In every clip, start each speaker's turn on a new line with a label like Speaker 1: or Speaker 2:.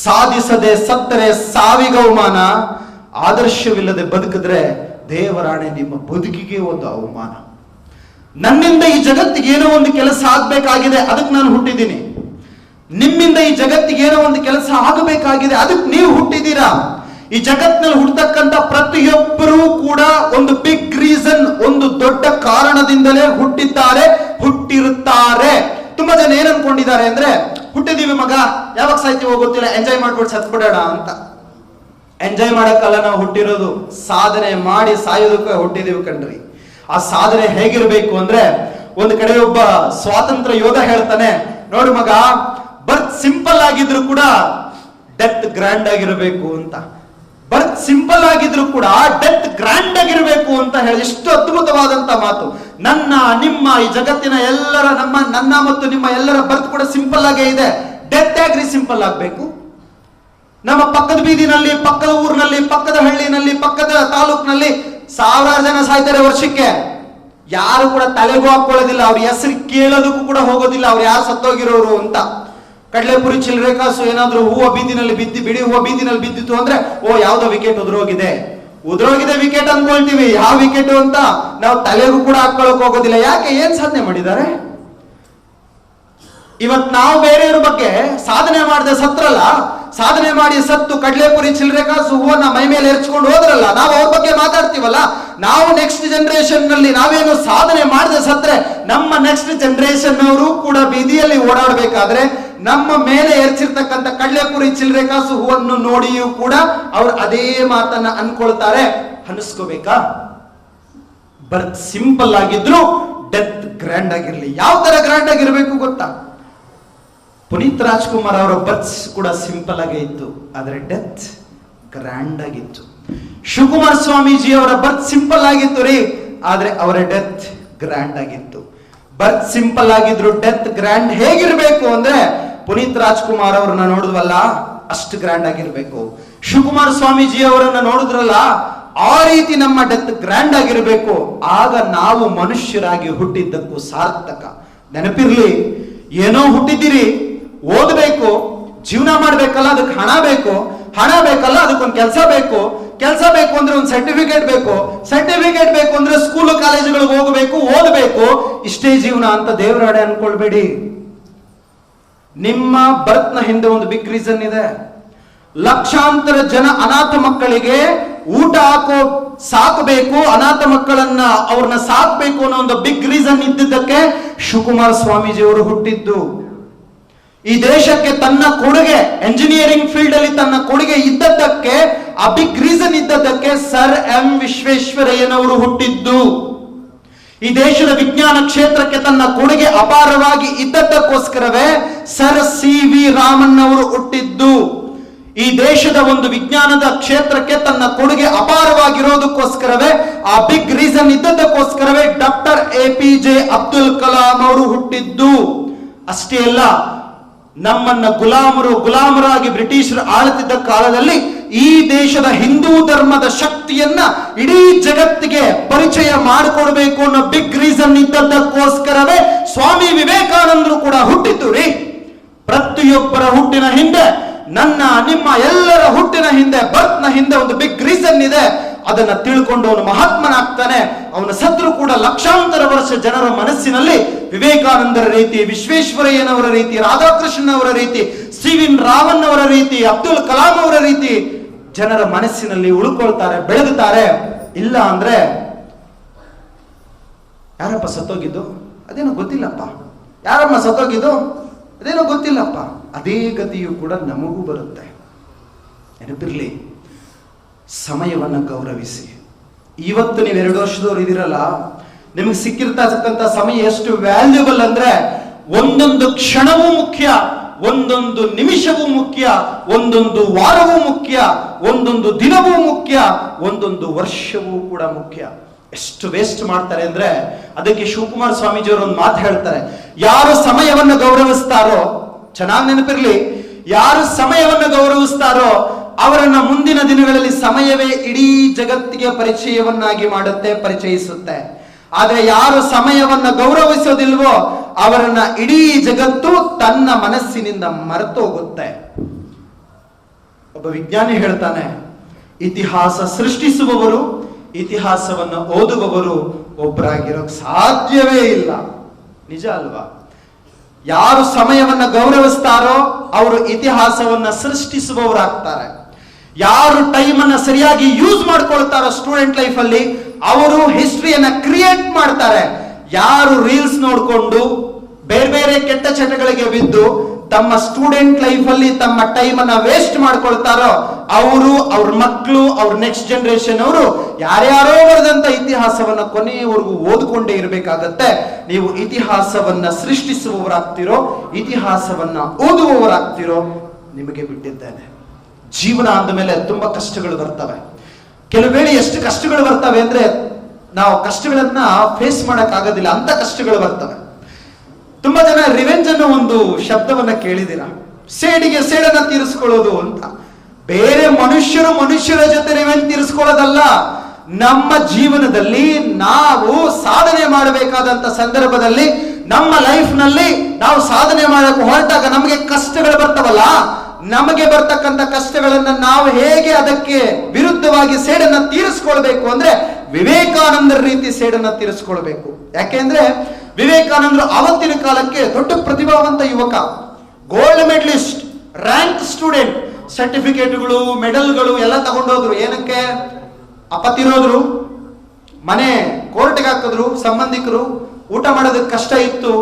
Speaker 1: ಸಾಧಿಸದೆ ಸತ್ತರೆ ಸಾವಿಗೆ ಅವಮಾನ, ಆದರ್ಶವಿಲ್ಲದೆ ಬದುಕಿದ್ರೆ ದೇವರಾಣೆ ನಿಮ್ಮ ಬದುಕಿಗೆ ಒಂದು ಅವಮಾನ. ನನ್ನಿಂದ ಈ ಜಗತ್ತಿಗೆ ಏನೋ ಒಂದು ಕೆಲಸ ಆಗ್ಬೇಕಾಗಿದೆ, ಅದಕ್ಕೆ ನಾನು ಹುಟ್ಟಿದ್ದೀನಿ. ನಿಮ್ಮಿಂದ ಈ ಜಗತ್ತಿಗೆ ಏನೋ ಒಂದು ಕೆಲಸ ಆಗಬೇಕಾಗಿದೆ, ಅದಕ್ಕೆ ನೀವು ಹುಟ್ಟಿದ್ದೀರಾ. ಈ ಜಗತ್ತಿನಲ್ಲಿ ಹುಟ್ಟತಕ್ಕಂತ ಪ್ರತಿಯೊಬ್ಬರೂ ಕೂಡ ಒಂದು ಬಿಗ್ ರೀಸನ್, ಒಂದು ದೊಡ್ಡ ಕಾರಣದಿಂದಲೇ ಹುಟ್ಟಿದ್ದಾರೆ, ಹುಟ್ಟಿರುತ್ತಾರೆ. ತುಂಬಾ ಜನ ಏನ್ ಅನ್ಕೊಂಡಿದ್ದಾರೆ ಅಂದ್ರೆ, ಹುಟ್ಟಿದೀವಿ ಮಗ, ಯಾವಾಗ ಸಾಯ್ತೀವೋ ಗೊತ್ತಿಲ್ಲ, ಎಂಜಾಯ್ ಮಾಡ್ಬಿಟ್ಟು ಸತ್ಬಿಡೋಣ ಅಂತ. ಎಂಜಾಯ್ ಮಾಡಕ್ಕಲ್ಲ ನಾವು ಹುಟ್ಟಿರೋದು, ಸಾಧನೆ ಮಾಡಿ ಸಾಯೋದಕ್ಕೆ ಹುಟ್ಟಿದೀವಿ ಕಣ್ರಿ. ಆ ಸಾಧನೆ ಹೇಗಿರ್ಬೇಕು ಅಂದ್ರೆ, ಒಂದು ಕಡೆ ಒಬ್ಬ ಸ್ವಾತಂತ್ರ್ಯ ಯೋಧ ಹೇಳ್ತಾನೆ, ನೋಡು ಮಗ, ಬರ್ತ್ ಸಿಂಪಲ್ ಆಗಿದ್ರು ಕೂಡ ಡೆತ್ ಗ್ರ್ಯಾಂಡ್ ಆಗಿರಬೇಕು ಅಂತ. ಬರ್ತ್ ಸಿಂಪಲ್ ಆಗಿದ್ರು ಕೂಡ ಡೆತ್ ಗ್ರ್ಯಾಂಡ್ ಆಗಿರಬೇಕು ಅಂತ ಹೇಳಿ, ಎಷ್ಟು ಅದ್ಭುತವಾದಂತ ಮಾತು. ನನ್ನ ನಿಮ್ಮ ಈ ಜಗತ್ತಿನ ಎಲ್ಲರ ನನ್ನ ಮತ್ತು ನಿಮ್ಮ ಎಲ್ಲರ ಬರ್ತ್ ಕೂಡ ಸಿಂಪಲ್ ಆಗೇ ಇದೆ. ಡೆತ್ ಆಗ್ರಿ ಸಿಂಪಲ್ ಆಗ್ಬೇಕು? ನಮ್ಮ ಪಕ್ಕದ ಬೀದಿನಲ್ಲಿ, ಪಕ್ಕದ ಊರಿನಲ್ಲಿ, ಪಕ್ಕದ ಹಳ್ಳಿನಲ್ಲಿ, ಪಕ್ಕದ ತಾಲೂಕಿನಲ್ಲಿ ಸಾವಿರಾರು ಜನ ಸಾಯ್ತಾರೆ ವರ್ಷಕ್ಕೆ. ಯಾರು ಕೂಡ ತಲೆಗೂ ಹಾಕೊಳ್ಳೋದಿಲ್ಲ, ಅವ್ರ ಹೆಸರು ಕೇಳೋದಕ್ಕೂ ಕೂಡ ಹೋಗೋದಿಲ್ಲ, ಅವ್ರು ಯಾರು ಸತ್ತೋಗಿರೋರು ಅಂತ. ಕಡಲೆಪುರಿ ಚಿಲ್ಲರೆ ಕಾಸು ಏನಾದ್ರೂ ಹೂವು ಬೀದಿನಲ್ಲಿ ಬಿಡಿ ಹೂವು ಬೀದಿನಲ್ಲಿ ಬಿದ್ದಿತ್ತು ಅಂದ್ರೆ, ಓ ಯಾವ್ದೋ ವಿಕೆಟ್ ಉದುರೋಗಿದೆ ವಿಕೆಟ್ ಅನ್ಕೊಳ್ತೀವಿ. ಯಾವ ವಿಕೆಟ್ ಅಂತ ನಾವು ತಲೆಗೂ ಕೂಡ ಹಾಕೊಳ್ಳೋಕೆ ಹೋಗೋದಿಲ್ಲ. ಯಾಕೆ? ಏನ್ ಸಾಧನೆ ಮಾಡಿದ್ದಾರೆ? ಇವತ್ ನಾವು ಬೇರೆಯವ್ರ ಬಗ್ಗೆ ಸಾಧನೆ ಮಾಡದೆ ಸತ್ರಲ್ಲ, ಸಾಧನೆ ಮಾಡಿ ಸತ್ತು ಕಡಲೆಪುರಿ ಚಿಲ್ಲರೆ ಕಾಸು ಹೂವನ್ನ ಮೈ ಮೇಲೆ ಎರಚ್ಕೊಂಡು ಹೋದ್ರಲ್ಲ, ನಾವು ಅವ್ರ ಬಗ್ಗೆ ಮಾತಾಡ್ತೀವಲ್ಲ. ನಾವು ನೆಕ್ಸ್ಟ್ ಜನರೇಷನ್ ನಲ್ಲಿ ನಾವೇನು ಸಾಧನೆ ಮಾಡದೆ ಸತ್ರೆ, ನಮ್ಮ ನೆಕ್ಸ್ಟ್ ಜನರೇಷನ್ ಅವರು ಕೂಡ ಬೀದಿಯಲ್ಲಿ ಓಡಾಡಬೇಕಾದ್ರೆ ನಮ್ಮ ಮೇಲೆ ಎರಚಿರ್ತಕ್ಕಂಥ ಕಡಲೆಪುರಿ ಚಿಲ್ಲರೆ ಕಾಸು ಹೂವನ್ನು ನೋಡಿಯೂ ಕೂಡ ಅವ್ರು ಅದೇ ಮಾತನ್ನ ಅನ್ಕೊಳ್ತಾರೆ. ಅನಿಸ್ಕೋಬೇಕಾ? ಬರ್ತ್ ಸಿಂಪಲ್ ಆಗಿದ್ರು ಡೆತ್ ಗ್ರ್ಯಾಂಡ್ ಆಗಿರ್ಲಿ. ಯಾವ ತರ ಗ್ರ್ಯಾಂಡ್ ಆಗಿರ್ಬೇಕು ಗೊತ್ತಾ? ಪುನೀತ್ ರಾಜ್ಕುಮಾರ್ ಅವರ ಬರ್ತ್ ಕೂಡ ಸಿಂಪಲ್ ಆಗೇ ಇತ್ತು, ಆದ್ರೆ ಡೆತ್ ಗ್ರ್ಯಾಂಡ್ ಆಗಿತ್ತು. ಶಿವಕುಮಾರ್ ಸ್ವಾಮೀಜಿ ಅವರ ಬರ್ತ್ ಸಿಂಪಲ್ ಆಗಿತ್ತು ರೀ, ಆದ್ರೆ ಅವರ ಡೆತ್ ಗ್ರ್ಯಾಂಡ್ ಆಗಿತ್ತು. ಬರ್ತ್ ಸಿಂಪಲ್ ಆಗಿದ್ರು ಡೆತ್ ಗ್ರ್ಯಾಂಡ್ ಹೇಗಿರ್ಬೇಕು ಅಂದ್ರೆ, ಪುನೀತ್ ರಾಜ್ಕುಮಾರ್ ಅವರನ್ನ ನೋಡಿದ್ವಲ್ಲ ಅಷ್ಟು ಗ್ರ್ಯಾಂಡ್ ಆಗಿರ್ಬೇಕು. ಶಿವಕುಮಾರ್ ಸ್ವಾಮೀಜಿ ಅವರನ್ನ ನೋಡಿದ್ರಲ್ಲ, ಆ ರೀತಿ ನಮ್ಮ ಡೆತ್ ಗ್ರ್ಯಾಂಡ್ ಆಗಿರ್ಬೇಕು. ಆಗ ನಾವು ಮನುಷ್ಯರಾಗಿ ಹುಟ್ಟಿದ್ದಕ್ಕೂ ಸಾರ್ಥಕ. ನೆನಪಿರ್ಲಿ, ಏನೋ ಹುಟ್ಟಿದ್ದೀರಿ, ಓದಬೇಕು, ಜೀವನ ಮಾಡ್ಬೇಕಲ್ಲ, ಅದಕ್ಕೆ ಹಣ ಬೇಕು, ಹಣ ಬೇಕಲ್ಲ ಅದಕ್ಕೊಂದು ಕೆಲಸ ಬೇಕು, ಕೆಲಸ ಬೇಕು ಅಂದ್ರೆ ಒಂದು ಸರ್ಟಿಫಿಕೇಟ್ ಬೇಕು, ಸರ್ಟಿಫಿಕೇಟ್ ಬೇಕು ಅಂದ್ರೆ ಸ್ಕೂಲು ಕಾಲೇಜುಗಳಿಗೆ ಹೋಗಬೇಕು, ಓದಬೇಕು. ಇಷ್ಟೇ ಜೀವನ ಅಂತ ದೇವರಾಡೆ ಅನ್ಕೊಳ್ಬೇಡಿ. ನಿಮ್ಮ ಬರ್ತ್ ನ ಹಿಂದೆ ಒಂದು ಬಿಗ್ ರೀಸನ್ ಇದೆ. ಲಕ್ಷಾಂತರ ಜನ ಅನಾಥ ಮಕ್ಕಳಿಗೆ ಊಟ ಸಾಕಬೇಕು, ಅನಾಥ ಮಕ್ಕಳನ್ನ ಅವ್ರನ್ನ ಸಾಕಬೇಕು ಅನ್ನೋ ಒಂದು ಬಿಗ್ ರೀಸನ್ ಇದ್ದಿದ್ದಕ್ಕೆ ಶಿವಕುಮಾರ್ ಸ್ವಾಮೀಜಿ ಅವರು ಹುಟ್ಟಿದ್ದು. ಈ ದೇಶಕ್ಕೆ ತನ್ನ ಕೊಡುಗೆ, ಎಂಜಿನಿಯರಿಂಗ್ ಫೀಲ್ಡ್ ಅಲ್ಲಿ ತನ್ನ ಕೊಡುಗೆ ಇದ್ದದ್ದಕ್ಕೆ, ಆ ಬಿಗ್ ರೀಸನ್ ಇದ್ದದ್ದಕ್ಕೆ ಸರ್ ಎಂ ವಿಶ್ವೇಶ್ವರಯ್ಯನವರು ಹುಟ್ಟಿದ್ದು. ಈ ದೇಶದ ವಿಜ್ಞಾನ ಕ್ಷೇತ್ರಕ್ಕೆ ತನ್ನ ಕೊಡುಗೆ ಅಪಾರವಾಗಿ ಇದ್ದದ್ದಕ್ಕೋಸ್ಕರವೇ ಸರ್ ಸಿ ವಿ ರಾಮನ್ ಅವರು ಹುಟ್ಟಿದ್ದು. ಈ ದೇಶದ ಒಂದು ವಿಜ್ಞಾನದ ಕ್ಷೇತ್ರಕ್ಕೆ ತನ್ನ ಕೊಡುಗೆ ಅಪಾರವಾಗಿರೋದಕ್ಕೋಸ್ಕರವೇ, ಆ ಬಿಗ್ ರೀಸನ್ ಇದ್ದದ್ದಕ್ಕೋಸ್ಕರವೇ ಡಾಕ್ಟರ್ APJ ಅಬ್ದುಲ್ ಕಲಾಂ ಅವರು ಹುಟ್ಟಿದ್ದು. ಅಷ್ಟೇ ಅಲ್ಲ, ನಮ್ಮನ್ನ ಗುಲಾಮರಾಗಿ ಬ್ರಿಟಿಷರು ಆಳುತ್ತಿದ್ದ ಕಾಲದಲ್ಲಿ ಈ ದೇಶದ ಹಿಂದೂ ಧರ್ಮದ ಶಕ್ತಿಯನ್ನ ಇಡೀ ಜಗತ್ತಿಗೆ ಪರಿಚಯ ಮಾಡಿಕೊಡ್ಬೇಕು ಅನ್ನೋ ಬಿಗ್ ರೀಸನ್ ಇದ್ದದ್ದಕ್ಕೋಸ್ಕರವೇ ಸ್ವಾಮಿ ವಿವೇಕಾನಂದರು ಕೂಡ ಹುಟ್ಟಿದ್ದು ರೀ. ಪ್ರತಿಯೊಬ್ಬರ ಹುಟ್ಟಿನ ಹಿಂದೆ, ನನ್ನ ನಿಮ್ಮ ಎಲ್ಲರ ಹುಟ್ಟಿನ ಹಿಂದೆ, ಬರ್ತ್ ನ ಹಿಂದೆ ಒಂದು ಬಿಗ್ ರೀಸನ್ ಇದೆ. ಅದನ್ನ ತಿಳ್ಕೊಂಡು ಅವನು ಮಹಾತ್ಮನಾಗ್ತಾನೆ. ಅವನ ಸತ್ರು ಕೂಡ ಲಕ್ಷಾಂತರ ವರ್ಷ ಜನರ ಮನಸ್ಸಿನಲ್ಲಿ ವಿವೇಕಾನಂದರ ರೀತಿ, ವಿಶ್ವೇಶ್ವರಯ್ಯನವರ ರೀತಿ, ರಾಧಾಕೃಷ್ಣನ್ ಅವರ ರೀತಿ, ಸಿ.ವಿ. ರಾಮನ್ ಅವರ ರೀತಿ, ಅಬ್ದುಲ್ ಕಲಾಂ ಅವರ ರೀತಿ ಜನರ ಮನಸ್ಸಿನಲ್ಲಿ ಉಳ್ಕೊಳ್ತಾರೆ, ಬೆಳೆದುತ್ತಾರೆ. ಇಲ್ಲ ಅಂದ್ರೆ ಯಾರಪ್ಪ ಸತ್ತೋಗಿದ್ದು ಅದೇನೋ ಗೊತ್ತಿಲ್ಲಪ್ಪ, ಯಾರಮ್ಮ ಸತ್ತೋಗಿದ್ದು ಅದೇನೋ ಗೊತ್ತಿಲ್ಲಪ್ಪ. ಅದೇ ಗತಿಯು ಕೂಡ ನಮಗೂ ಬರುತ್ತೆ. ನೆನಪಿರ್ಲಿ, ಸಮಯವನ್ನು ಗೌರವಿಸಿ. ಇವತ್ತು ನೀವು 2 ವರ್ಷದವ್ರು ಇದಿರಲ್ಲ, ನಿಮಗೆ ಸಿಕ್ಕಿರ್ತಕ್ಕಂಥ ಸಮಯ ಎಷ್ಟು ವ್ಯಾಲ್ಯೂಬಲ್ ಅಂದ್ರೆ, ಒಂದೊಂದು ಕ್ಷಣವೂ ಮುಖ್ಯ, ಒಂದೊಂದು ನಿಮಿಷವೂ ಮುಖ್ಯ, ಒಂದೊಂದು ವಾರವೂ ಮುಖ್ಯ, ಒಂದೊಂದು ದಿನವೂ ಮುಖ್ಯ, ಒಂದೊಂದು ವರ್ಷವೂ ಕೂಡ ಮುಖ್ಯ. ಎಷ್ಟು ವೇಸ್ಟ್ ಮಾಡ್ತಾರೆ ಅಂದ್ರೆ, ಅದಕ್ಕೆ ಶಿವಕುಮಾರ್ ಸ್ವಾಮೀಜಿಯವರು ಒಂದು ಮಾತು ಹೇಳ್ತಾರೆ, ಯಾರು ಸಮಯವನ್ನು ಗೌರವಿಸ್ತಾರೋ, ಚೆನ್ನಾಗಿ ನೆನಪಿರ್ಲಿ, ಯಾರು ಸಮಯವನ್ನು ಗೌರವಿಸ್ತಾರೋ ಅವರನ್ನ ಮುಂದಿನ ದಿನಗಳಲ್ಲಿ ಸಮಯವೇ ಇಡೀ ಜಗತ್ತಿಗೆ ಪರಿಚಯವನ್ನಾಗಿ ಮಾಡುತ್ತೆ, ಪರಿಚಯಿಸುತ್ತೆ. ಆದ್ರೆ ಯಾರು ಸಮಯವನ್ನ ಗೌರವಿಸೋದಿಲ್ವೋ ಅವರನ್ನ ಇಡೀ ಜಗತ್ತು ತನ್ನ ಮನಸ್ಸಿನಿಂದ ಮರೆತೋಗುತ್ತೆ. ಒಬ್ಬ ವಿಜ್ಞಾನಿ ಹೇಳ್ತಾನೆ, ಇತಿಹಾಸ ಸೃಷ್ಟಿಸುವವರು ಇತಿಹಾಸವನ್ನು ಓದುವವರು ಒಬ್ಬರಾಗಿರೋಕ್ ಸಾಧ್ಯವೇ ಇಲ್ಲ. ನಿಜ ಅಲ್ವಾ? ಯಾರು ಸಮಯವನ್ನ ಗೌರವಿಸ್ತಾರೋ ಅವರು ಇತಿಹಾಸವನ್ನ ಸೃಷ್ಟಿಸುವವರಾಗ್ತಾರೆ. ಯಾರು ಟೈಮ್ ಅನ್ನ ಸರಿಯಾಗಿ ಯೂಸ್ ಮಾಡ್ಕೊಳ್ತಾರೋ ಸ್ಟೂಡೆಂಟ್ ಲೈಫ್ ಅಲ್ಲಿ ಅವರು ಹಿಸ್ಟ್ರಿಯನ್ನ ಕ್ರಿಯೇಟ್ ಮಾಡ್ತಾರೆ. ಯಾರು ರೀಲ್ಸ್ ನೋಡ್ಕೊಂಡು ಬೇರೆ ಬೇರೆ ಕೆಟ್ಟ ಚಟಗಳಿಗೆ ಬಿದ್ದು ತಮ್ಮ ಸ್ಟೂಡೆಂಟ್ ಲೈಫ್ ಅಲ್ಲಿ ತಮ್ಮ ಟೈಮ್ ಅನ್ನ ವೇಸ್ಟ್ ಮಾಡ್ಕೊಳ್ತಾರೋ ಅವರು, ಅವ್ರ ಮಕ್ಕಳು, ಅವ್ರ ನೆಕ್ಸ್ಟ್ ಜನರೇಷನ್ ಅವರು ಯಾರ್ಯಾರೋ ಬರೆದಂತ ಇತಿಹಾಸವನ್ನ ಕೊನೆಯವರೆಗೂ ಓದ್ಕೊಂಡೇ ಇರಬೇಕಾಗತ್ತೆ. ನೀವು ಇತಿಹಾಸವನ್ನ ಸೃಷ್ಟಿಸುವವರಾಗ್ತಿರೋ ಇತಿಹಾಸವನ್ನ ಓದುವವರಾಗ್ತಿರೋ ನಿಮಗೆ ಬಿಟ್ಟಿದ್ದೇನೆ. ಜೀವನ ಅಂದ ಮೇಲೆ ತುಂಬಾ ಕಷ್ಟಗಳು ಬರ್ತವೆ. ಕೆಲವು ವೇಳೆ ಎಷ್ಟು ಕಷ್ಟಗಳು ಬರ್ತವೆ ಅಂದ್ರೆ ನಾವು ಕಷ್ಟಗಳನ್ನ ಫೇಸ್ ಮಾಡಕ್ ಆಗೋದಿಲ್ಲ, ಅಂತ ಕಷ್ಟಗಳು ಬರ್ತವೆ. ತುಂಬಾ ಜನ ರಿವೆಂಜ್ ಅನ್ನೋ ಒಂದು ಶಬ್ದವನ್ನ ಕೇಳಿದಿರ, ಸೇಡಿಗೆ ಸೇಡನ್ನ ತೀರಿಸ್ಕೊಳ್ಳೋದು ಅಂತ. ಬೇರೆ ಮನುಷ್ಯರ ಜೊತೆ ರಿವೆಂಜ್ ತೀರಿಸ್ಕೊಳ್ಳೋದಲ್ಲ. ನಮ್ಮ ಜೀವನದಲ್ಲಿ ನಾವು ಸಾಧನೆ ಮಾಡಬೇಕಾದಂತ ಸಂದರ್ಭದಲ್ಲಿ ನಮ್ಮ ಲೈಫ್ ನಲ್ಲಿ ನಾವು ಸಾಧನೆ ಮಾಡಕ್ಕೆ ಹೊರಟಾಗ ನಮಗೆ ಕಷ್ಟಗಳು ಬರ್ತವಲ್ಲ, ನಮಗೆ ಬರ್ತಕ್ಕಂಥ ಕಷ್ಟಗಳನ್ನ ನಾವು ಹೇಗೆ ಅದಕ್ಕೆ ವಿರುದ್ಧವಾಗಿ ಸೇಡನ್ನ ತೀರಿಸ್ಕೊಳ್ಬೇಕು ಅಂದ್ರೆ ವಿವೇಕಾನಂದರ ರೀತಿ ಸೇಡನ್ನ ತೀರಿಸ್ಕೊಳ್ಬೇಕು. ಯಾಕೆಂದ್ರೆ ವಿವೇಕಾನಂದರು ಆವತ್ತಿನ ಕಾಲಕ್ಕೆ ದೊಡ್ಡ ಪ್ರತಿಭಾವಂತ ಯುವಕ, ಗೋಲ್ಡ್ ಮೆಡಲಿಸ್ಟ್, ರ್ಯಾಂಕ್ ಸ್ಟೂಡೆಂಟ್, ಸರ್ಟಿಫಿಕೇಟ್ಗಳು, ಮೆಡಲ್ಗಳು ಎಲ್ಲ ತಗೊಂಡೋದ್ರು. ಏನಕ್ಕೆ? ಅಪತಿರೋದ್ರು, ಮನೆ ಕೋರ್ಟ್ಗೆ ಹಾಕಿದ್ರು, ಸಂಬಂಧಿಕರು, ಊಟ ಮಾಡೋದಕ್ಕೆ ಕಷ್ಟ ಇತ್ತು.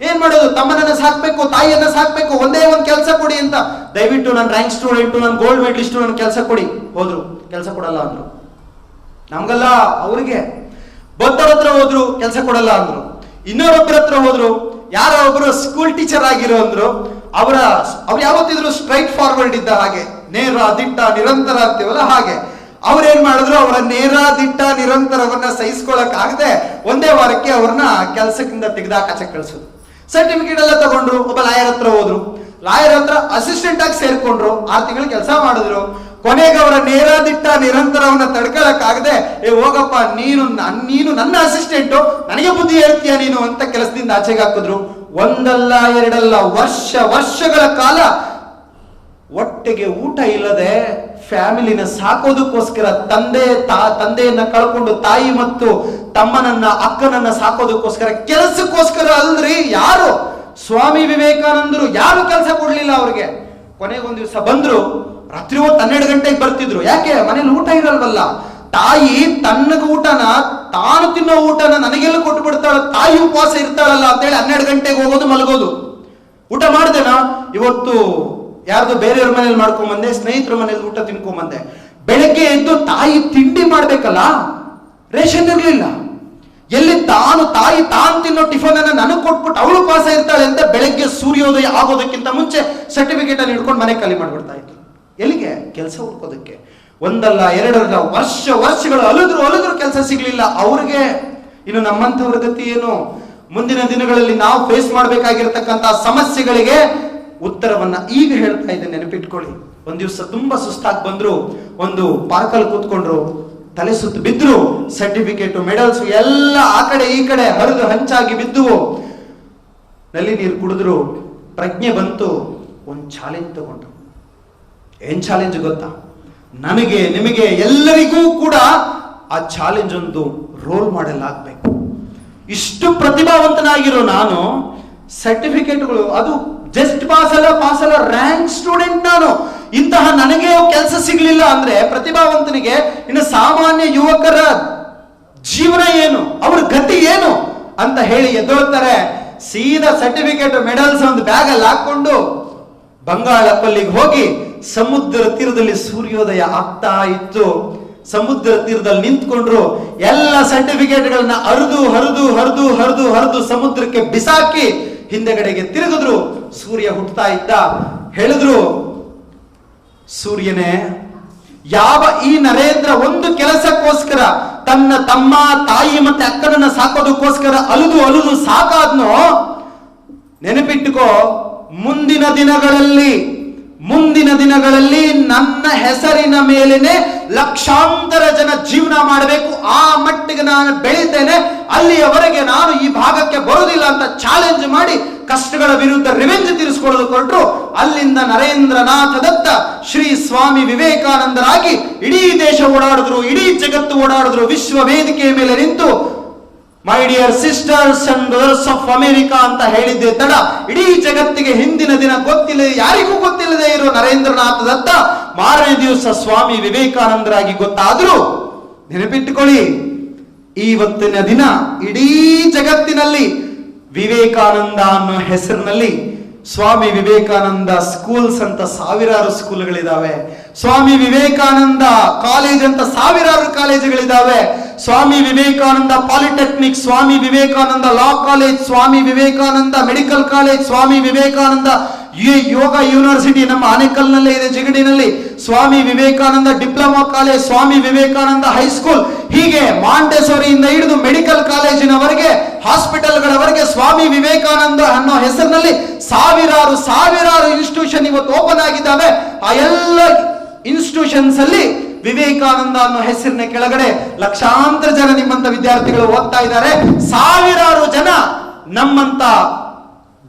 Speaker 1: ಏನ್ ಮಾಡೋದು? ತಮ್ಮನನ್ನ ಸಾಕ್ಬೇಕು, ತಾಯಿಯನ್ನ ಸಾಕ್ಬೇಕು, ಒಂದೇ ಒಂದು ಕೆಲಸ ಕೊಡಿ ಅಂತ. ದಯವಿಟ್ಟು ನಾನು ರ್ಯಾಂಕ್ ಸ್ಟೂಡೆಂಟ್, ನಾನು ಗೋಲ್ಡ್ ಮೆಡಲಿಸ್ಟ್, ನನ್ನ ಕೆಲಸ ಕೊಡಿ. ಹೋದ್ರು, ಕೆಲಸ ಕೊಡಲ್ಲ ಅಂದ್ರು. ನಮ್ಗಲ್ಲ, ಅವ್ರಿಗೆ. ಬೊದ್ದರ ಹತ್ರ ಹೋದ್ರು, ಕೆಲಸ ಕೊಡಲ್ಲ ಅಂದ್ರು. ಇನ್ನೊಬ್ಬರ ಹತ್ರ ಹೋದ್ರು, ಯಾರೋ ಒಬ್ರು ಸ್ಕೂಲ್ ಟೀಚರ್ ಆಗಿರೋ ಅಂದ್ರು. ಅವ್ರು ಯಾವತ್ತಿದ್ರು ಸ್ಟ್ರೈಟ್ ಫಾರ್ವರ್ಡ್ ಇದ್ದ ಹಾಗೆ, ನೇರ ದಿಟ್ಟ ನಿರಂತರ ಅಂತೀವಲ್ಲ ಹಾಗೆ. ಅವ್ರೇನ್ ಮಾಡಿದ್ರು, ಅವರ ನೇರ ದಿಟ್ಟ ನಿರಂತರವನ್ನ ಸಹಿಸ್ಕೊಳಕ್ ಆಗದೆ ಒಂದೇ ವಾರಕ್ಕೆ ಅವ್ರನ್ನ ಕೆಲಸಕ್ಕಿಂದ ತೆಗೆದಾಕಾಚೆ ಕಳಿಸೋದು. ಸರ್ಟಿಫಿಕೇಟ್ ಎಲ್ಲ ತಗೊಂಡ್ರು. ಒಬ್ಬ ಲಾಯರ್ ಹತ್ರ ಹೋದ್ರು, ಲಾಯರ್ ಹತ್ರ ಅಸಿಸ್ಟೆಂಟ್ ಆಗಿ ಸೇರ್ಕೊಂಡ್ರು. 6 ತಿಂಗಳು ಕೆಲಸ ಮಾಡಿದ್ರು. ಕೊನೆಗೆ ಅವರ ನೇರ ದಿಟ್ಟ ನಿರಂತರವನ್ನ ತಡ್ಕೊಳಕ್ ಆಗದೆ, ಹೋಗಪ್ಪ ನೀನು ನನ್ನ ಅಸಿಸ್ಟೆಂಟು, ನನಗೆ ಬುದ್ಧಿ ಹೇಳ್ತೀಯ ನೀನು ಅಂತ ಕೆಲಸದಿಂದ ಆಚೆಗೆ ಹಾಕಿದ್ರು. ಒಂದಲ್ಲ ಎರಡಲ್ಲ, ವರ್ಷಗಳ ಕಾಲ ಹೊಟ್ಟೆಗೆ ಊಟ ಇಲ್ಲದೆ ಫ್ಯಾಮಿಲಿನ ಸಾಕೋದಕ್ಕೋಸ್ಕರ ತಂದೆಯನ್ನ ಕಳ್ಕೊಂಡು ತಾಯಿ ಮತ್ತು ತಮ್ಮನನ್ನ ಅಕ್ಕನನ್ನ ಸಾಕೋದಕ್ಕೋಸ್ಕರ, ಕೆಲಸಕ್ಕೋಸ್ಕರ ಅಲ್ರಿ. ಯಾರು? ಸ್ವಾಮಿ ವಿವೇಕಾನಂದರು. ಯಾರು ಕೆಲಸ ಕೊಡ್ಲಿಲ್ಲ ಅವ್ರಿಗೆ. ಕೊನೆಗೊಂದ್ ದಿವಸ ಬಂದ್ರು. ರಾತ್ರಿ ಹೊತ್ತು 12 ಗಂಟೆಗೆ ಬರ್ತಿದ್ರು. ಯಾಕೆ? ಮನೇಲಿ ಊಟ ಇರಲ್ವಲ್ಲ. ತಾಯಿ ತನ್ನಗ ಊಟನ, ತಾನು ತಿನ್ನೋ ಊಟನ ನನಗೆಲ್ಲ ಕೊಟ್ಟು ಬಿಡ್ತಾಳ, ತಾಯಿ ಉಪವಾಸ ಇರ್ತಾಳಲ್ಲ ಅಂತೇಳಿ 12 ಗಂಟೆಗೆ ಹೋಗೋದು, ಮಲಗೋದು. ಊಟ ಮಾಡ್ದೇನಾ? ಇವತ್ತು ಯಾರ್ದು ಬೇರೆಯವ್ರ ಮನೇಲಿ ಮಾಡ್ಕೊಂಬಂದೆ, ಸ್ನೇಹಿತರ ಮನೇಲಿ ಊಟ ತಿನ್ಕೊಂಬಂದೆ. ಬೆಳಗ್ಗೆ ಎದ್ದು ತಾಯಿ ತಿಂಡಿ ಮಾಡ್ಬೇಕಲ್ಲ, ರೇಷನ್ ಇರ್ಲಿಲ್ಲ. ಎಲ್ಲಿ ತಾಯಿ ತಿನ್ನೋ ಟಿಫನ್ ಅನ್ನ ನನಗೆ ಕೊಟ್ಬಿಟ್ಟು ಅವಳು ಉಪವಾಸ ಇರ್ತಾಳೆ ಅಂತ ಬೆಳಗ್ಗೆ ಸೂರ್ಯೋದಯ ಆಗೋದಕ್ಕಿಂತ ಮುಂಚೆ ಸರ್ಟಿಫಿಕೇಟ್ ಅನ್ನು ಹಿಡ್ಕೊಂಡು ಮನೆ ಖಾಲಿ ಮಾಡ್ಬಿಡ್ತಾ ಇತ್ತು. ಎಲ್ಲಿಗೆ? ಕೆಲಸ ಹುಡ್ಕೋದಕ್ಕೆ. ಒಂದಲ್ಲ ಎರಡಲ್ಲ, ವರ್ಷಗಳು ಅಲಿದ್ರು ಕೆಲಸ ಸಿಗ್ಲಿಲ್ಲ ಅವ್ರಿಗೆ. ಇನ್ನು ನಮ್ಮಂಥವ್ರ ಗತಿ ಏನು? ಮುಂದಿನ ದಿನಗಳಲ್ಲಿ ನಾವು ಫೇಸ್ ಮಾಡಬೇಕಾಗಿರ್ತಕ್ಕಂಥ ಸಮಸ್ಯೆಗಳಿಗೆ ಉತ್ತರವನ್ನ ಈಗ ಹೇಳ್ತಾ ಇದ್ದೇನೆ, ನೆನಪಿಟ್ಕೊಳ್ಳಿ. ಒಂದ್ ದಿವಸ ತುಂಬಾ ಸುಸ್ತಾಗಿ ಬಂದ್ರು, ಒಂದು ಪಾರ್ಕಲ್ಲಿ ಕೂತ್ಕೊಂಡ್ರು, ತಲೆ ಸುತ್ತು ಬಿದ್ರು. ಸರ್ಟಿಫಿಕೇಟ್, ಮೆಡಲ್ಸ್ ಎಲ್ಲ ಆ ಕಡೆ ಈ ಕಡೆ ಹರಿದು ಹಂಚಾಗಿ ಬಿದ್ದುವು. ನಲ್ಲಿ ನೀರು ಕುಡಿದ್ರು. ಪ್ರಜ್ಞೆ ಬಂತು. ಒಂದು ಚಾಲೆಂಜ್ ತಗೊಂಡ್ರು. ಏನ್ ಚಾಲೆಂಜ್ ಗೊತ್ತಾ? ನನಗೆ, ನಿಮಗೆ, ಎಲ್ಲರಿಗೂ ಕೂಡ ಆ ಚಾಲೆಂಜ್ ಒಂದು ರೋಲ್ ಮಾಡೆಲ್ ಆಗ್ಬೇಕು. ಇಷ್ಟು ಪ್ರತಿಭಾವಂತನಾಗಿರೋ ನಾನು, ಸರ್ಟಿಫಿಕೇಟ್ಗಳು, ಅದು ಜಸ್ಟ್ ಪಾಸ್ ಅಲ್ಲ ರ್ಯಾಂಕ್ ಸ್ಟೂಡೆಂಟ್ ನಾನು. ಇಂತಹ ನನಗೆ ಕೆಲಸ ಸಿಗ್ಲಿಲ್ಲ ಅಂದ್ರೆ ಪ್ರತಿಭಾವಂತನಿಗೆ ಇನ್ನು ಸಾಮಾನ್ಯ ಯುವಕರ ಜೀವನ ಏನು, ಅವ್ರ ಗತಿ ಏನು ಅಂತ ಹೇಳಿ ಎದ್ದೊಳ್ತಾರೆ. ಸೀದಾ ಸರ್ಟಿಫಿಕೇಟ್, ಮೆಡಲ್ಸ್ ಒಂದು ಬ್ಯಾಗ್ ಅಲ್ಲಿ ಹಾಕೊಂಡು ಬಂಗಾಳ ಕೊಲ್ಲಿಗೆ ಹೋಗಿ ಸಮುದ್ರ ತೀರದಲ್ಲಿ ಸೂರ್ಯೋದಯ ಆಗ್ತಾ ಇತ್ತು. ಸಮುದ್ರ ತೀರದಲ್ಲಿ ನಿಂತ್ಕೊಂಡ್ರು. ಎಲ್ಲ ಸರ್ಟಿಫಿಕೇಟ್ಗಳನ್ನ ಹರಿದು ಸಮುದ್ರಕ್ಕೆ ಬಿಸಾಕಿ ಹಿಂದೆಗಡೆಗೆ ತಿರುಗಿದ್ರು. ಸೂರ್ಯ ಹುಟ್ಟುತ್ತಾ ಇದ್ದ. ಹೇಳಿದ್ರು, ಸೂರ್ಯನೇ, ಯಾವ ಈ ನರೇಂದ್ರ ಒಂದು ಕೆಲಸಕ್ಕೋಸ್ಕರ ತನ್ನ ತಮ್ಮ, ತಾಯಿ ಮತ್ತೆ ಅಕ್ಕನನ್ನ ಸಾಕೋದಕ್ಕೋಸ್ಕರ ಅಲುದು ಸಾಕಾದ್ನೋ, ನೆನಪಿಟ್ಟುಕೋ, ಮುಂದಿನ ದಿನಗಳಲ್ಲಿ ನನ್ನ ಹೆಸರಿನ ಮೇಲೇನೆ ಲಕ್ಷಾಂತರ ಜನ ಜೀವನ ಮಾಡಬೇಕು. ಆ ಮಟ್ಟಿಗೆ ನಾನು ಬೆಳಿತೇನೆ. ಅಲ್ಲಿಯವರೆಗೆ ನಾನು ಈ ಭಾಗಕ್ಕೆ ಬರುವುದಿಲ್ಲ ಅಂತ ಚಾಲೆಂಜ್ ಮಾಡಿ ಕಷ್ಟಗಳ ವಿರುದ್ಧ ರಿವೆಂಜ್ ತೀರಿಸಿಕೊಳ್ಳೋದು ಕೊಟ್ಟರು. ಅಲ್ಲಿಂದ ನರೇಂದ್ರನಾಥ ದತ್ತ ಶ್ರೀ ಸ್ವಾಮಿ ವಿವೇಕಾನಂದರಾಗಿ ಇಡೀ ದೇಶ ಓಡಾಡಿದ್ರು, ಇಡೀ ಜಗತ್ತು ಓಡಾಡಿದ್ರು. ವಿಶ್ವ ವೇದಿಕೆಯ ಮೇಲೆ ನಿಂತು my dear sisters and brothers of America ಅಂತ ಹೇಳಿದ್ದೆ ತಡ ಇಡೀ ಜಗತ್ತಿಗೆ ಹಿಂದಿನ ದಿನ ಗೊತ್ತಿಲ್ಲದೆ, ಯಾರಿಗೂ ಗೊತ್ತಿಲ್ಲದೆ ಇರೋ ನರೇಂದ್ರನಾಥ ದತ್ತ ಮಾರನೇ ದಿವಸ ಸ್ವಾಮಿ ವಿವೇಕಾನಂದರಾಗಿ ಗೊತ್ತಾದ್ರು. ನೆನಪಿಟ್ಟುಕೊಳ್ಳಿ, ಇವತ್ತಿನ ದಿನ ಇಡೀ ಜಗತ್ತಿನಲ್ಲಿ ವಿವೇಕಾನಂದ ಅನ್ನೋ ಹೆಸರಿನಲ್ಲಿ ಸ್ವಾಮಿ ವಿವೇಕಾನಂದ ಸ್ಕೂಲ್ಸ್ ಅಂತ ಸಾವಿರಾರು ಸ್ಕೂಲ್ಗಳಿದಾವೆ. ಸ್ವಾಮಿ ವಿವೇಕಾನಂದ ಕಾಲೇಜ್ ಅಂತ ಸಾವಿರಾರು ಕಾಲೇಜುಗಳಿದಾವೆ. Swami Vivekananda polytechnic, Swami Vivekananda law college, Swami Vivekananda medical college, Swami Vivekananda ಯೋಗ ಯೂನಿವರ್ಸಿಟಿ ನಮ್ಮ ಆನೇಕಲ್ನಲ್ಲೇ ಇದೆ, ಜಿಗಡಿನಲ್ಲಿ. Swami Vivekananda diploma college, Swami Vivekananda high school, ಹೀಗೆ ಮಾಂಟೆಸೋರಿಯಿಂದ ಹಿಡಿದು ಮೆಡಿಕಲ್ ಕಾಲೇಜಿನವರೆಗೆ, ಹಾಸ್ಪಿಟಲ್ಗಳವರೆಗೆ ಸ್ವಾಮಿ ವಿವೇಕಾನಂದ ಅನ್ನೋ ಹೆಸರಿನಲ್ಲಿ ಸಾವಿರಾರು ಇನ್ಸ್ಟಿಟ್ಯೂಷನ್ ಇವತ್ತು ಓಪನ್ ಆಗಿದ್ದಾವೆ. ಆ ಎಲ್ಲ ಇನ್ಸ್ಟಿಟ್ಯೂಷನ್ಸ್ ಅಲ್ಲಿ ವಿವೇಕಾನಂದ ಅನ್ನೋ ಹೆಸರಿನ ಕೆಳಗಡೆ ಲಕ್ಷಾಂತರ ಜನ ನಿಮ್ಮಂತ ವಿದ್ಯಾರ್ಥಿಗಳು ಓದ್ತಾ ಇದ್ದಾರೆ. ಸಾವಿರಾರು ಜನ ನಮ್ಮಂತ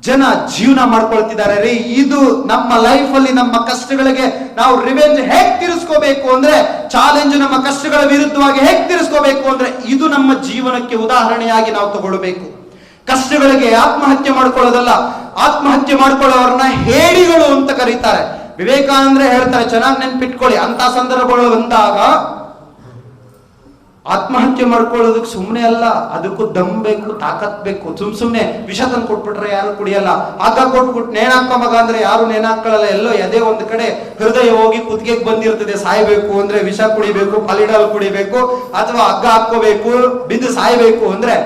Speaker 1: ಜನ ಜೀವನ ಮಾಡ್ಕೊಳ್ತಿದ್ದಾರೆ ರೀ. ಇದು ನಮ್ಮ ಲೈಫ್ ಅಲ್ಲಿ ನಮ್ಮ ಕಷ್ಟಗಳಿಗೆ ನಾವು ರಿವೆಂಜ್ ಹೇಗ್ ತೀರಿಸ್ಕೋಬೇಕು ಅಂದ್ರೆ, ಚಾಲೆಂಜ್ ನಮ್ಮ ಕಷ್ಟಗಳ ವಿರುದ್ಧವಾಗಿ ಹೇಗ್ ತೀರಿಸ್ಕೋಬೇಕು ಅಂದ್ರೆ, ಇದು ನಮ್ಮ ಜೀವನಕ್ಕೆ ಉದಾಹರಣೆಯಾಗಿ ನಾವು ತಗೊಳ್ಬೇಕು. ಕಷ್ಟಗಳಿಗೆ ಆತ್ಮಹತ್ಯೆ ಮಾಡ್ಕೊಳ್ಳೋದಲ್ಲ, ಆತ್ಮಹತ್ಯೆ ಮಾಡ್ಕೊಳ್ಳೋರನ್ನ ಹೇಡಿಗಳು ಅಂತ ಕರೀತಾರೆ. ವಿವೇಕಾನಂದ್ರೆ ಹೇಳ್ತಾರೆ, ಚೆನ್ನಾಗಿ ನೆನ್ಪಿಟ್ಕೊಳ್ಳಿ, ಅಂತ ಸಂದರ್ಭಗಳು ಬಂದಾಗ ಆತ್ಮಹತ್ಯೆ ಮಾಡ್ಕೊಳ್ಳೋದಕ್ಕೆ ಸುಮ್ಮನೆ ಅಲ್ಲ, ಅದಕ್ಕೂ ದಮ್ ಬೇಕು, ತಾಕತ್ ಬೇಕು. ಸುಮ್ನೆ ವಿಷ ತಂದು ಕೊಟ್ಬಿಟ್ರೆ ಯಾರು ಕುಡಿಯಲ್ಲ. ಆಗ ಕೊಟ್ಬಿಟ್ಟು ನೇಣಾಕೋ ಮಗ ಅಂದ್ರೆ ಯಾರು ನೇಣಾಕೊಳ್ಳಲ್ಲ. ಎಲ್ಲೋ ಎದೆ ಒಂದು ಕಡೆ ಹೃದಯ ಹೋಗಿ ಕುತ್ತಿಗೆಗೆ ಬಂದಿರ್ತದೆ. ಸಾಯ್ಬೇಕು ಅಂದ್ರೆ ವಿಷ ಕುಡಿಬೇಕು, ಪಾಲಿಡಾಲ್ ಕುಡಿಬೇಕು, ಅಥವಾ ಹಗ್ಗ ಹಾಕೋಬೇಕು, ಬಿದ್ದು ಸಾಯ್ಬೇಕು ಅಂದ್ರೆ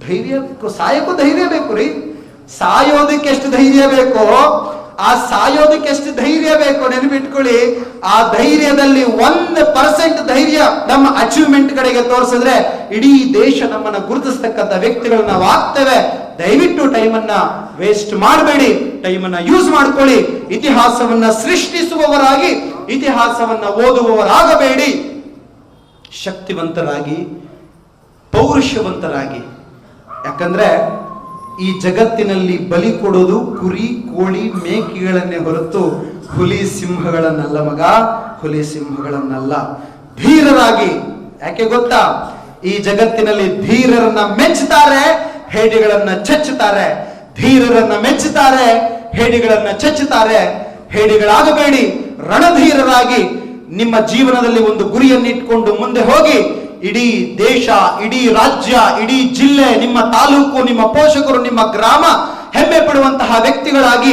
Speaker 1: ಧೈರ್ಯ ಬೇಕು. ಸಾಯಕ್ಕೂ ಧೈರ್ಯ ಬೇಕು ರೀ. ಸಾಯೋದಕ್ಕೆ ಎಷ್ಟು ಧೈರ್ಯ ಬೇಕೋ ಆ ಸಾಯೋದಕ್ಕೆ ಎಷ್ಟು ಧೈರ್ಯ ಬೇಕು ನೆನಪಿಟ್ಕೊಳ್ಳಿ. ಆ ಧೈರ್ಯದಲ್ಲಿ 1% ಧೈರ್ಯ ನಮ್ಮ ಅಚೀವ್ಮೆಂಟ್ ಕಡೆಗೆ ತೋರಿಸಿದ್ರೆ ಇಡೀ ದೇಶ ನಮ್ಮನ್ನ ಗುರುತಿಸ್ತಕ್ಕಂಥ ವ್ಯಕ್ತಿಗಳು ನಾವು ಆಗ್ತೇವೆ. ದಯವಿಟ್ಟು ಟೈಮನ್ನ ವೇಸ್ಟ್ ಮಾಡಬೇಡಿ, ಟೈಮನ್ನ ಯೂಸ್ ಮಾಡ್ಕೊಳ್ಳಿ. ಇತಿಹಾಸವನ್ನ ಸೃಷ್ಟಿಸುವವರಾಗಿ, ಇತಿಹಾಸವನ್ನ ಓದುವವರಾಗಬೇಡಿ. ಶಕ್ತಿವಂತರಾಗಿ, ಪೌರುಷವಂತರಾಗಿ. ಯಾಕಂದ್ರೆ ಈ ಜಗತ್ತಿನಲ್ಲಿ ಬಲಿ ಕೊಡೋದು ಕುರಿ, ಕೋಳಿ, ಮೇಕೆಗಳನ್ನೇ ಹೊರತು ಹುಲಿ ಸಿಂಹಗಳನ್ನಲ್ಲ ಮಗ, ಹುಲಿ ಸಿಂಹಗಳನ್ನಲ್ಲ. ಧೀರರಾಗಿ. ಯಾಕೆ ಗೊತ್ತಾ, ಈ ಜಗತ್ತಿನಲ್ಲಿ ಧೀರರನ್ನ ಮೆಚ್ಚುತ್ತಾರೆ, ಹೇಡಿಗಳನ್ನ ಚಚ್ಚುತ್ತಾರೆ. ಧೀರರನ್ನ ಮೆಚ್ಚುತ್ತಾರೆ, ಹೇಡಿಗಳನ್ನ ಚಚ್ಚುತ್ತಾರೆ. ಹೇಡಿಗಳಾಗಬೇಡಿ, ರಣಧೀರರಾಗಿ ನಿಮ್ಮ ಜೀವನದಲ್ಲಿ ಒಂದು ಗುರಿಯನ್ನಿಟ್ಕೊಂಡು ಮುಂದೆ ಹೋಗಿ. ಇಡೀ ದೇಶ, ಇಡೀ ರಾಜ್ಯ, ಇಡೀ ಜಿಲ್ಲೆ, ನಿಮ್ಮ ತಾಲೂಕು, ನಿಮ್ಮ ಪೋಷಕರು, ನಿಮ್ಮ ಗ್ರಾಮ ಹೆಮ್ಮೆ ಪಡುವಂತಹ ವ್ಯಕ್ತಿಗಳಾಗಿ